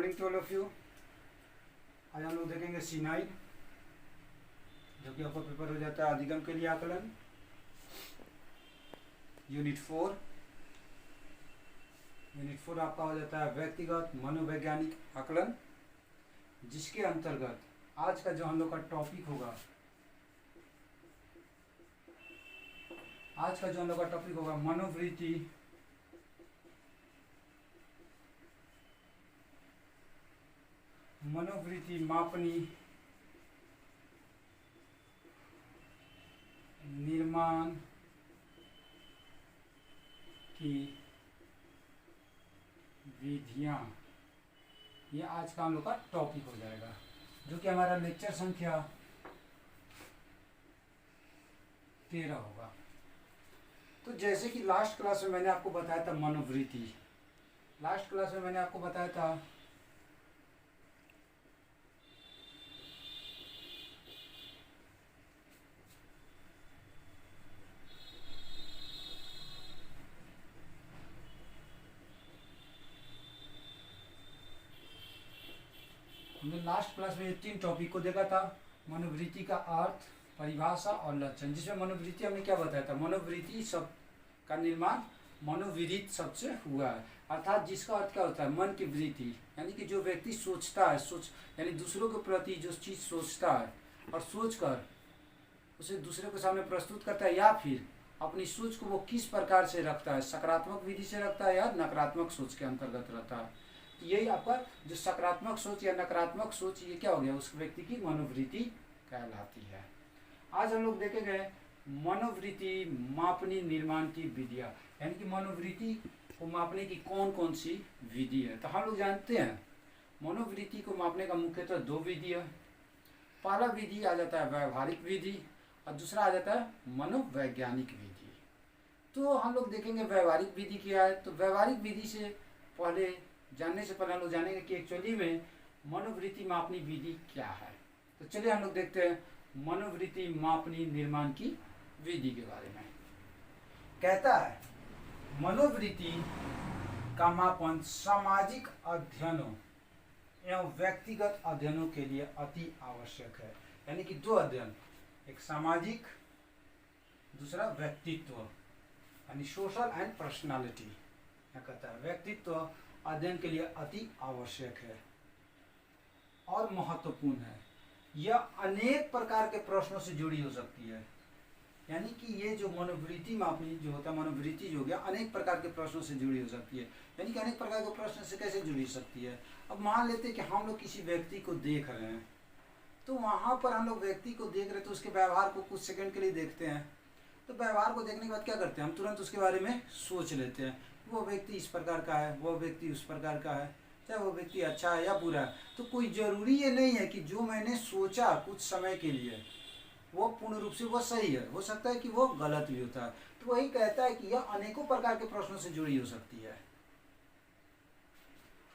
Morning to all of you. आज हम लोग देखेंगे C9 जो कि आपका पेपर हो जाता है अधिगम के लिए आकलन, यूनिट 4। यूनिट 4 आपका हो जाता है व्यक्तिगत मनोवैज्ञानिक आकलन, जिसके अंतर्गत आज का जो हम लोग का टॉपिक होगा, मनोवृत्ति मापनी निर्माण की विधियां, ये आज का हम लोग का टॉपिक हो जाएगा, जो कि हमारा लेक्चर संख्या 13 होगा। तो जैसे कि लास्ट क्लास में मैंने आपको बताया था मनोवृत्ति, हमने लास्ट क्लास में ये 3 टॉपिक को देखा था। मनोवृत्ति का अर्थ, परिभाषा और लक्षण, जिसमें मनोवृत्ति हमने क्या बताया था, मनोवृत्ति शब्द का निर्माण मनोविदित शब्द से हुआ है, अर्थात जिसका अर्थ क्या होता है, मन की वृत्ति, यानी कि जो व्यक्ति सोचता है, यानी दूसरों के प्रति जो चीज़ सोचता है और सोचकर उसे दूसरे के सामने प्रस्तुत करता है, या फिर अपनी सोच को वो किस प्रकार से रखता है, सकारात्मक विधि से रखता है या नकारात्मक सोच के अंतर्गत रहता है। तो यही आपका जो सकारात्मक सोच या नकारात्मक सोच, ये क्या हो गया, उस व्यक्ति की मनोवृत्ति कहलाती है। आज हम लोग देखेंगे मनोवृत्ति मापनी निर्माण की विधियां, यानी कि मनोवृत्ति को मापने की कौन कौन सी विधि है। तो हम लोग जानते हैं मनोवृत्ति को मापने का मुख्यतः 2 विधि है। पहला विधि आ जाता है व्यवहारिक विधि और दूसरा आ जाता है मनोवैज्ञानिक विधि। तो हम लोग देखेंगे व्यवहारिक विधि क्या है। तो व्यवहारिक विधि से जानने से पहले हम लोग जानेंगे कि एक्चुअली में मनोवृत्ति मापनी विधि क्या है। तो चलिए हम लोग देखते हैं मनोवृत्ति मापनी निर्माण की विधि के बारे में। कहता है मनोवृत्ति का मापन सामाजिक अध्ययनों एवं व्यक्तिगत अध्ययनों के लिए अति आवश्यक है। यानी कि 2 अध्ययन, एक सामाजिक, दूसरा व्यक्तित्व, यानी सोशल एंड पर्सनालिटी। कहता है व्यक्तित्व अध्ययन के लिए अति आवश्यक है और महत्वपूर्ण है। यह अनेक प्रकार के प्रश्नों से जुड़ी हो सकती है। यानी कि ये जो मनोवृत्ति मापनी जो होता है, मनोवृत्ति जो हो गया, अनेक प्रकार के प्रश्नों से जुड़ी हो सकती है। यानी कि अनेक प्रकार के प्रश्न से कैसे जुड़ी सकती है। अब मान लेते हैं कि हम लोग किसी व्यक्ति को देख रहे हैं, तो वहाँ पर हम लोग व्यक्ति को देख रहे हैं तो उसके व्यवहार को कुछ सेकंड के लिए देखते हैं। तो व्यवहार को देखने के बाद क्या करते हैं, हम तुरंत उसके बारे में सोच लेते हैं, वो व्यक्ति इस प्रकार का है, वो व्यक्ति उस प्रकार का है, चाहे वो व्यक्ति अच्छा है या बुरा है। तो कोई ज़रूरी ये नहीं है कि जो मैंने सोचा कुछ समय के लिए वो पूर्ण रूप से वो सही है, हो सकता है कि वो गलत भी होता है। तो वही कहता है कि यह अनेकों प्रकार के प्रश्नों से जुड़ी हो सकती है,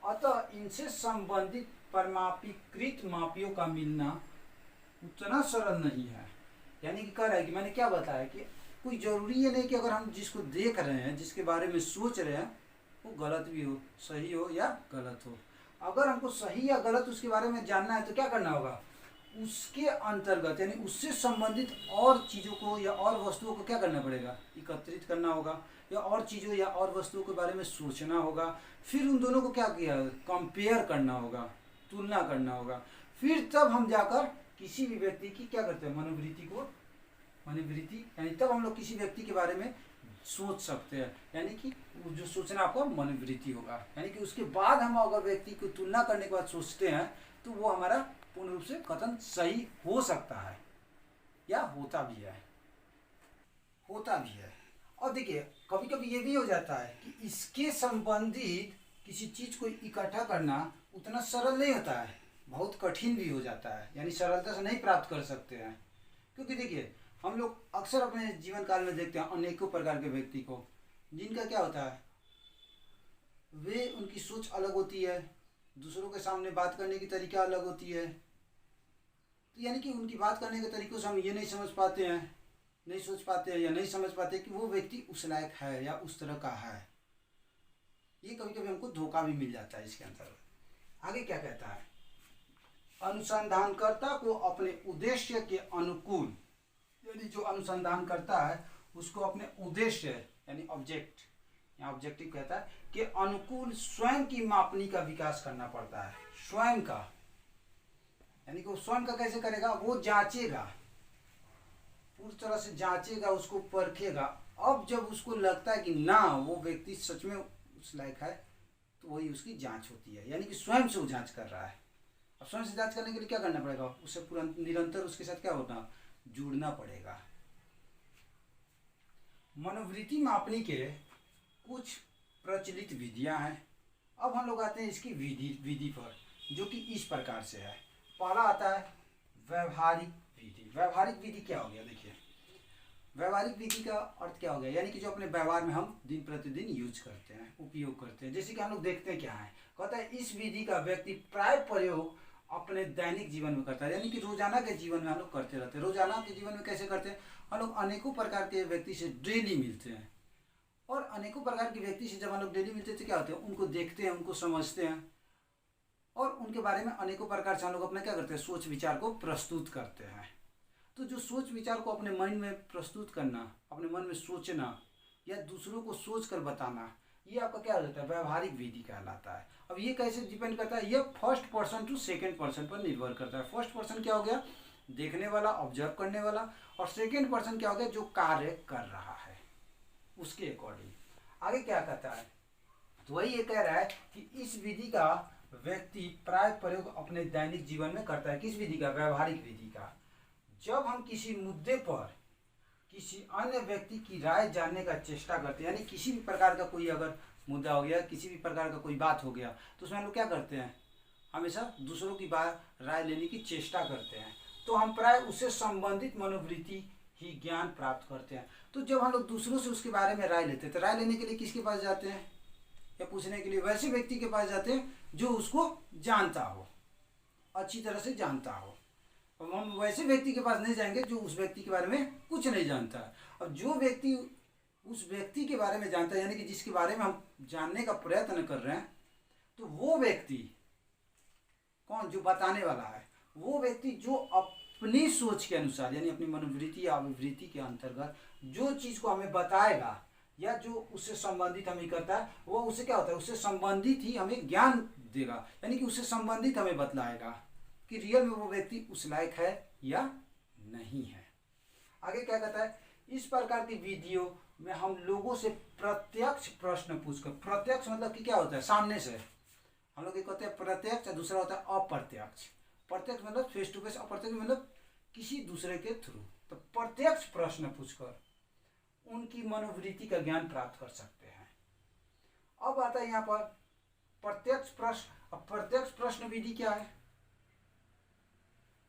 अतः इनसे संबंधित परमापीकृत मापियों का मिलना उतना सरल नहीं है। यानी कि कह रहा है कि मैंने क्या बताया कि कोई ज़रूरी ये नहीं कि अगर हम जिसको देख रहे हैं, जिसके बारे में सोच रहे हैं, वो गलत भी हो, सही हो या गलत हो। अगर हमको सही या गलत उसके बारे में जानना है तो क्या करना होगा, उसके अंतर्गत यानी उससे संबंधित और चीज़ों को या और वस्तुओं को क्या करना पड़ेगा, एकत्रित करना होगा, या और चीज़ों या और वस्तुओं के बारे में सोचना होगा। फिर उन दोनों को क्या किया, कंपेयर करना होगा, तुलना करना होगा। फिर तब हम जाकर किसी भी व्यक्ति की क्या करते हैं, मनोवृत्ति यानी तब हम लोग किसी व्यक्ति के बारे में सोच सकते हैं। यानी कि जो सोचना आपको मनोवृत्ति होगा, यानी कि उसके बाद हम अगर व्यक्ति को तुलना करने के बाद सोचते हैं तो वो हमारा पूर्ण रूप से कथन सही हो सकता है या होता भी है। और देखिए कभी कभी ये भी हो जाता है कि इसके संबंधित किसी चीज़ को इकट्ठा करना उतना सरल नहीं होता है, बहुत कठिन भी हो जाता है, यानी सरलता से नहीं प्राप्त कर सकते हैं। क्योंकि देखिए हम लोग अक्सर अपने जीवन काल में देखते हैं अनेकों प्रकार के व्यक्ति को, जिनका क्या होता है, वे उनकी सोच अलग होती है, दूसरों के सामने बात करने की तरीका अलग होती है। तो यानी कि उनकी बात करने के तरीकों से हम ये नहीं सोच पाते हैं या नहीं समझ पाते कि वो व्यक्ति उस लायक है या उस तरह का है। ये कभी कभी हमको धोखा भी मिल जाता है इसके अंतर्गत। आगे क्या कहता है, अनुसंधानकर्ता को अपने उद्देश्य के अनुकूल, यानी जो अनुसंधान करता है उसको अपने उद्देश्य यानी ऑब्जेक्ट, यहाँ ऑब्जेक्टिव कहता है कि अनुकूल स्वयं की मापनी का विकास करना पड़ता है। स्वयं का यानी कि वो स्वयं का कैसे करेगा, वो जांचेगा, पूरी तरह से जांचेगा, उसको परखेगा। अब जब उसको लगता है कि ना वो व्यक्ति सच में उस लायक है, तो वही उसकी जांच होती है, यानी कि स्वयं से वो जांच कर रहा है। अब स्वयं से जांच करने के लिए क्या करना पड़ेगा, उससे पूरा निरंतर उसके साथ क्या होना, जुड़ना पड़ेगा। मनोवृत्ति मापनी के कुछ प्रचलित विधियां हैं। अब हम लोग आते हैं इसकी विधि पर, जो कि इस प्रकार से है। पहला आता है व्यवहारिक विधि। व्यवहारिक विधि क्या हो गया, देखिए व्यवहारिक विधि का अर्थ क्या हो गया, यानी कि जो अपने व्यवहार में हम दिन प्रतिदिन यूज करते हैं, उपयोग करते हैं। जैसे कि हम लोग देखते हैं क्या है, कहता है इस विधि का व्यक्ति प्राय प्रयोग अपने दैनिक जीवन में करता है, यानी कि रोजाना के जीवन में हम लोग करते रहते हैं। रोजाना के जीवन में कैसे करते हैं, हम लोग अनेकों प्रकार के व्यक्ति से डेली मिलते हैं, और अनेकों प्रकार के व्यक्ति से जब हम लोग डेली मिलते हैं तो क्या होते हैं, उनको देखते हैं, उनको समझते हैं, और उनके बारे में अनेकों प्रकार से हम लोग अपना क्या करते हैं, सोच विचार को प्रस्तुत करते हैं। तो जो सोच विचार को अपने मन में प्रस्तुत करना, अपने मन में सोचना या दूसरों को सोच कर बताना, ये आपका क्या हो जाता है, व्यवहारिक विधि कहलाता है। अब ये कैसे डिपेंड करता है, ये first person to second person पर निर्भर करता है। फर्स्ट पर्सन क्या हो गया, देखने वाला, ऑब्जर्व करने वाला, और सेकेंड पर्सन क्या हो गया, जो कार्य कर रहा है उसके अकॉर्डिंग। आगे क्या कहता है, तो वही ये कह रहा है कि इस विधि का व्यक्ति प्राय प्रयोग अपने दैनिक जीवन में करता है। किस विधि का, व्यवहारिक विधि का। जब हम किसी मुद्दे पर किसी अन्य व्यक्ति की राय जानने का चेष्टा करते हैं, यानी किसी भी प्रकार का कोई अगर मुद्दा हो गया, किसी भी प्रकार का कोई बात हो गया, तो उसमें हम लोग क्या करते हैं, हमेशा दूसरों की राय लेने की चेष्टा करते हैं। तो हम प्राय उससे संबंधित मनोवृत्ति ही ज्ञान प्राप्त करते हैं। तो जब हम लोग दूसरों से उसके बारे में राय लेते हैं, तो राय लेने के लिए किसके पास जाते हैं, या पूछने के लिए वैसे व्यक्ति के पास जाते हैं जो उसको जानता हो, अच्छी तरह से जानता हो। अब हम वैसे व्यक्ति के पास नहीं जाएंगे जो उस व्यक्ति के बारे में कुछ नहीं जानता है। और जो व्यक्ति उस व्यक्ति के बारे में जानता है, यानी कि जिसके बारे में हम जानने का प्रयत्न कर रहे हैं, तो वो व्यक्ति कौन, जो बताने वाला है, वो व्यक्ति जो अपनी सोच के अनुसार, यानी अपनी मनोवृत्ति या अभिवृत्ति के अंतर्गत जो चीज़ को हमें बताएगा या जो उससे संबंधित हमें करता है, वो उससे क्या होता है, उससे संबंधित ही हमें ज्ञान देगा, यानी कि उससे संबंधित हमें बतलाएगा कि रियल में वो व्यक्ति उस लायक है या नहीं है। आगे क्या कहता है, इस प्रकार की विधियों में हम लोगों से प्रत्यक्ष प्रश्न पूछकर, प्रत्यक्ष मतलब कि क्या होता है, सामने से हम लोग एक होते हैं प्रत्यक्ष और दूसरा होता है अप्रत्यक्ष। प्रत्यक्ष मतलब फेस टू फेस, अप्रत्यक्ष मतलब किसी दूसरे के थ्रू। तो प्रत्यक्ष प्रश्न पूछकर उनकी मनोवृत्ति का ज्ञान प्राप्त कर सकते हैं। अब आता है यहाँ पर प्रत्यक्ष प्रश्न। अब प्रत्यक्ष प्रश्न विधि क्या है,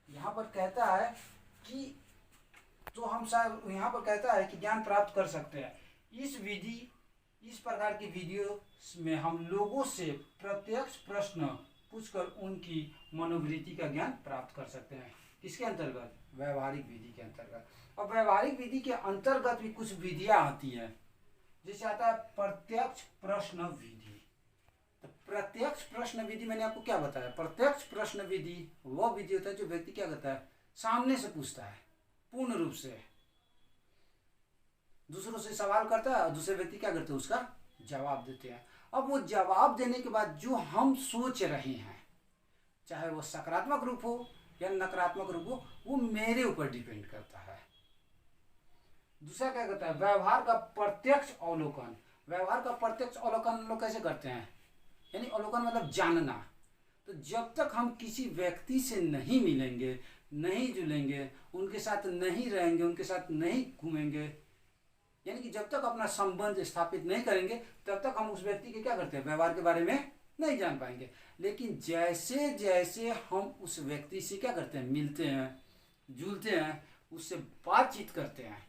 यहाँ पर कहता है कि, तो हम शायद यहाँ पर कहता है कि ज्ञान प्राप्त कर सकते हैं। इस प्रकार की विधियों में हम लोगों से प्रत्यक्ष प्रश्न पूछकर उनकी मनोवृत्ति का ज्ञान प्राप्त कर सकते हैं। किसके अंतर्गत, व्यवहारिक विधि के अंतर्गत। अब व्यवहारिक विधि के अंतर्गत भी कुछ विधियां आती हैं, जैसे आता है प्रत्यक्ष प्रश्न विधि। तो प्रत्यक्ष प्रश्न विधि मैंने आपको क्या बताया, प्रत्यक्ष प्रश्न विधि वह विधि होता है जो व्यक्ति क्या करता है, सामने से पूछता है, पूर्ण रूप से दूसरों से सवाल करता है और दूसरे व्यक्ति क्या करते हैं, उसका जवाब देते हैं। अब वो जवाब देने के बाद जो हम सोच रहे हैं, चाहे वो सकारात्मक रूप हो या नकारात्मक रूप हो, वो मेरे ऊपर डिपेंड करता है। दूसरा क्या करता है, व्यवहार का प्रत्यक्ष अवलोकन। व्यवहार का प्रत्यक्ष अवलोकन हम लोग कैसे करते हैं, यानी अवलोकन मतलब जानना। तो जब तक हम किसी व्यक्ति से नहीं मिलेंगे, नहीं जुलेंगे, उनके साथ नहीं रहेंगे, उनके साथ नहीं घूमेंगे, यानी कि जब तक अपना संबंध स्थापित नहीं करेंगे, तब तक हम उस व्यक्ति के क्या करते हैं, व्यवहार के बारे में नहीं जान पाएंगे। लेकिन जैसे जैसे हम उस व्यक्ति से क्या करते हैं, मिलते हैं, जुलते हैं, उससे बातचीत करते हैं,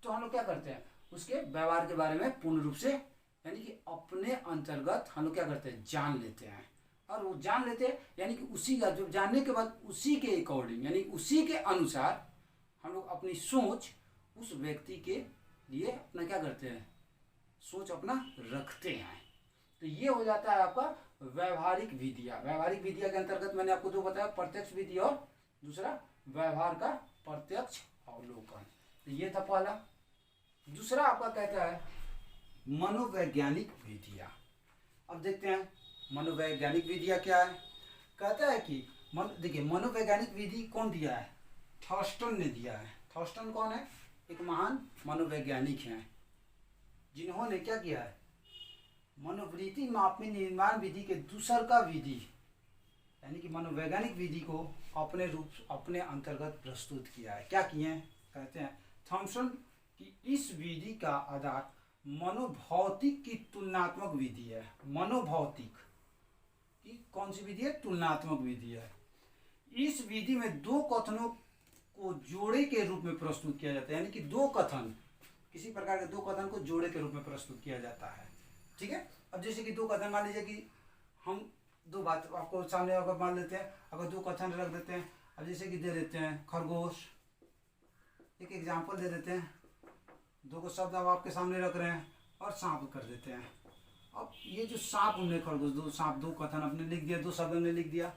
तो हम लोग क्या करते हैं, उसके व्यवहार के बारे में पूर्ण रूप से, यानी कि अपने अंतर्गत हम लोग क्या करते हैं, जान लेते हैं। और वो जान लेते हैं यानी कि उसी का, जो जानने के बाद उसी के अकॉर्डिंग, यानी उसी के अनुसार हम लोग अपनी सोच उस व्यक्ति के लिए अपना क्या करते हैं, सोच अपना रखते हैं। तो ये हो जाता है आपका व्यवहारिक विधियां। व्यवहारिक विधियां के अंतर्गत मैंने आपको दो बताया, प्रत्यक्ष विधि और दूसरा व्यवहार का प्रत्यक्ष अवलोकन। तो ये था पहला। दूसरा आपका कहता है मनोवैज्ञानिक विधियां। अब देखते हैं मनोवैज्ञानिक विधियां क्या है। कहता है कि देखिए मनोवैज्ञानिक विधि कौन दिया है, थॉर्स्टन ने दिया है। थॉर्स्टन कौन है, एक महान मनोवैज्ञानिक हैं जिन्होंने क्या किया है, मनोवृत्ति माप में निर्माण विधि के दूसर का विधि यानी कि मनोवैज्ञानिक विधि को अपने अंतर्गत प्रस्तुत किया है। क्या किए हैं, कहते हैं थॉम्सन की इस विधि का आधार मनोभौतिक की तुलनात्मक विधि है। मनोभौतिक की कौन सी विधि है, तुलनात्मक विधि है। इस विधि में दो कथनों को जोड़े के रूप में प्रस्तुत किया जाता है, यानी कि दो कथन, किसी प्रकार के दो कथन को जोड़े के रूप में प्रस्तुत किया जाता है। ठीक है। अब जैसे कि दो कथन, मान लीजिए कि हम दो बात आपको सामने अगर मान लेते हैं, अगर दो कथन रख देते हैं। अब जैसे कि दे देते हैं खरगोश, एक एग्जाम्पल दे देते हैं, दो को शब्द अब आपके सामने रख रहे हैं और सांप कर देते हैं। अब ये जो सांप हमने खरगोश, दो सांप, दो कथन अपने लिख दिया, दो शब्द हमने लिख दिया।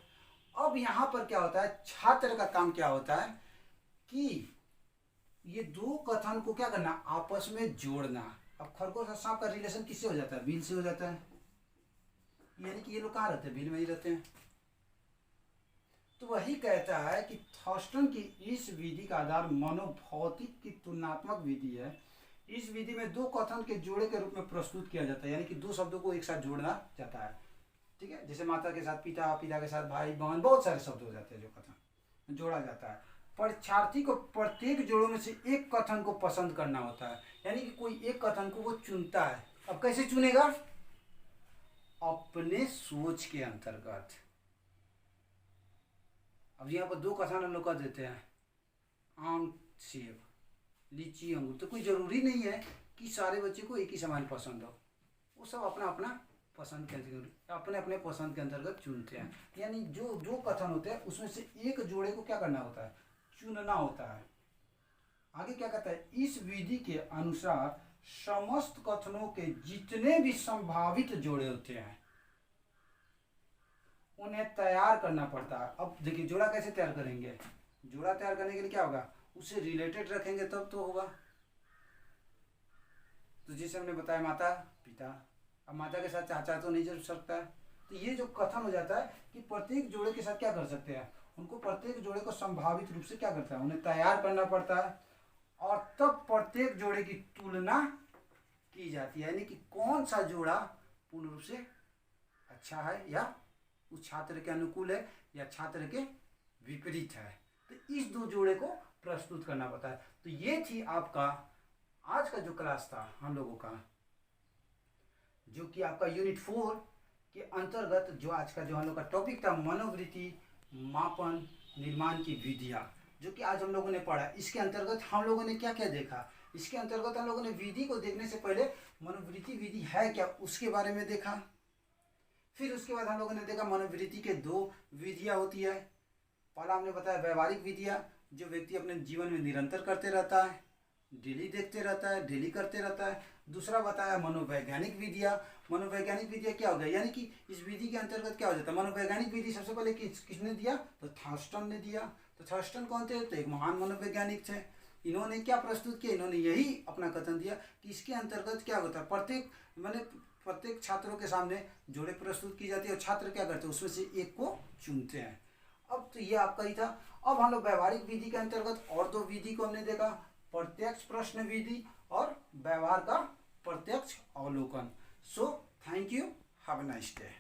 अब यहाँ पर क्या होता है, छात्र का काम क्या होता है कि ये दो कथन को क्या करना, आपस में जोड़ना। अब खरगोश और सांप का रिलेशन किससे हो जाता है, बिल से हो जाता है, यानी कि ये लोग कहाँ रहते हैं, बिल में ही रहते हैं। तो वही कहता है कि थॉर्स्टन की इस विधि का आधार मनोभौतिक की तुलनात्मक विधि है। इस विधि में दो कथन के जोड़े के रूप में प्रस्तुत किया जाता है, यानी कि दो शब्दों को एक साथ जोड़ना जाता है। ठीक है। जैसे माता के साथ पिता, पिता के साथ भाई बहन, बहुत सारे शब्द हो जाते हैं जो कथन जोड़ा जाता है। परीक्षार्थी को प्रत्येक जोड़ों में से एक कथन को पसंद करना होता है, यानी कि कोई एक कथन को वो चुनता है। अब कैसे चुनेगा, अपने सोच के अंतर्गत। अब यहाँ पर दो कथन हम लोग कर देते हैं, आम सेब, लीची अंगूर, तो कोई जरूरी नहीं है कि सारे बच्चे को एक ही समान पसंद हो। वो सब अपना अपना पसंद के अपने अपने पसंद के अंतर्गत चुनते हैं। यानी जो दो कथन होते हैं उसमें से एक जोड़े को क्या करना होता है, चुनना होता है। आगे क्या कहता है, इस विधि के अनुसार समस्त कथनों के जितने भी संभावित जोड़े होते हैं उन्हें तैयार करना पड़ता है। अब देखिए जोड़ा कैसे तैयार करेंगे, जोड़ा तैयार करने के लिए क्या होगा, उसे रिलेटेड रखेंगे तब तो होगा। तो जैसे हमने बताया माता पिता, अब माता के साथ चाचा तो नहीं जुड़ सकता है। तो ये जो कथन हो जाता है कि प्रत्येक जोड़े के साथ क्या कर सकते हैं, उनको प्रत्येक जोड़े को संभावित रूप से क्या करता है, उन्हें तैयार करना पड़ता है और तब प्रत्येक जोड़े की तुलना की जाती है, यानी कि कौन सा जोड़ा पूर्ण रूप से अच्छा है या उस छात्र के अनुकूल है या छात्र के विपरीत है। तो इस दो जोड़े को प्रस्तुत करना पड़ता है। तो ये थी आपका आज का जो क्लास था हम लोगों का, जो कि आपका यूनिट 4 के अंतर्गत जो आज का जो हम लोग का टॉपिक था मनोवृत्ति मापन निर्माण की विधियाँ, जो कि आज हम लोगों ने पढ़ा। इसके अंतर्गत हम लोगों ने क्या क्या देखा, इसके अंतर्गत हम लोगों ने विधि को देखने से पहले मनोवृत्ति विधि है क्या उसके बारे में देखा। फिर उसके बाद हम लोगों ने देखा मनोवृत्ति के दो विधियाँ होती है। पहला हमने बताया व्यवहारिक विधियाँ, जो व्यक्ति अपने जीवन में निरंतर करते रहता है, डेली देखते रहता है, डेली करते रहता है। दूसरा बताया मनोवैज्ञानिक विधियाँ। मनोवैज्ञानिक विधियाँ क्या हो गया, यानी कि इस विधि के अंतर्गत क्या हो जाता है, मनोवैज्ञानिक विधि सबसे पहले किसने दिया, तो थॉर्स्टन ने दिया। तो थॉर्स्टन कौन थे, तो एक महान मनोवैज्ञानिक थे। इन्होंने क्या प्रस्तुत किया, इन्होंने यही अपना कथन दिया कि इसके अंतर्गत क्या होता है, प्रत्येक छात्रों के सामने जोड़े प्रस्तुत की जाती है और छात्र क्या करते हैं, उसमें से एक को चुनते हैं। अब तो ये आपका ही था। अब हम लोग व्यवहारिक विधि के अंतर्गत और दो विधि को हमने देखा, प्रत्यक्ष प्रश्न विधि और व्यवहार का प्रत्यक्ष अवलोकन। So thank you, have a nice day.